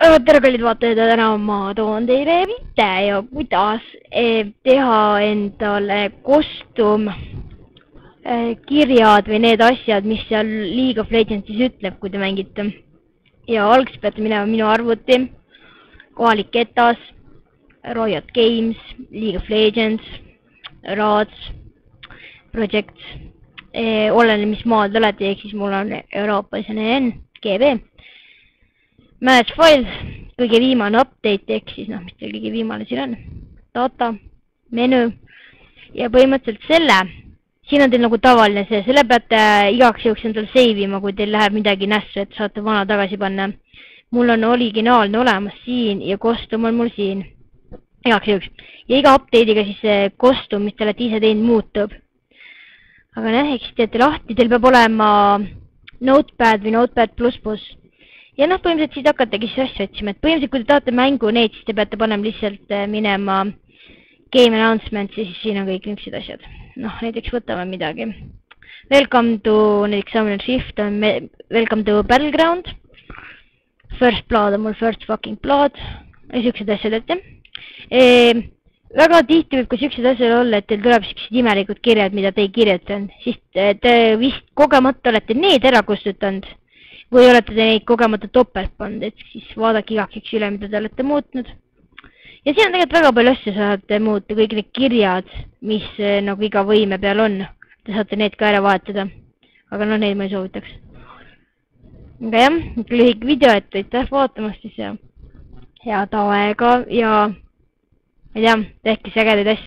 tere kallid vaatajad, ja täna ma toon teile video, kuidas teha endale kostum, kirjad või need asjad, mis seal League of Legendsis ütleb, kui te mängite. Ja algselt peate minema minu arvuti, kohalik ketas, Riot Games, League of Legends, Raads, Projects, oleneb mis maal te olete, ehk siis mul on Euroopas NN, GB. Manage files, kõige viimane update, ehk siis noh, mis teil kõige viimane siin on, data, menu ja põhimõtteliselt siin on teil nagu tavaline see, selle peate igaks juhuks endal save ima, kui teil läheb midagi nässu, et saate vana tagasi panna. Mul on originaalne olemas siin ja kostum on mul siin, igaks juhuks. Ja iga update'iga siis see kostum, mis te olete ise teinud, muutub. Aga näh, eks teete lahti, teil peab olema Notepad või Notepad++. Ja noh, põhimõtteliselt siis hakategi siis asju otsima, et põhimõtteliselt kui te tahate mängu neid, siis te peate panema lihtsalt minema Game Announcements ja siis siin on kõik niisugused asjad. Noh, näiteks võtame midagi. Welcome to, näiteks Summoner Shift on Welcome to Battleground. First Blood on mul First Fucking Blood. Ja niisugused asjad ette. Väga tihti võib ka niisugused asjad olla, et teil tuleb niisugused imelikud kirjad, mida te ei kirjutanud. Siis te vist kogemata olete need ära kustutanud. Või olete te neid kogemata topelt pannud, et siis vaadake igaks üks üle, mida te olete muutnud. Ja siin on tegelikult väga palju asju saate muuta, kõik need kirjad, mis nagu iga võime peal on. Te saate need ka ära vahetada. Aga noh, neid ma ei soovitaks. Aga jah, lühik video, et aitäh vaatamast siis ja head aega ja ma ei tea, tehke siis ägedaid asju.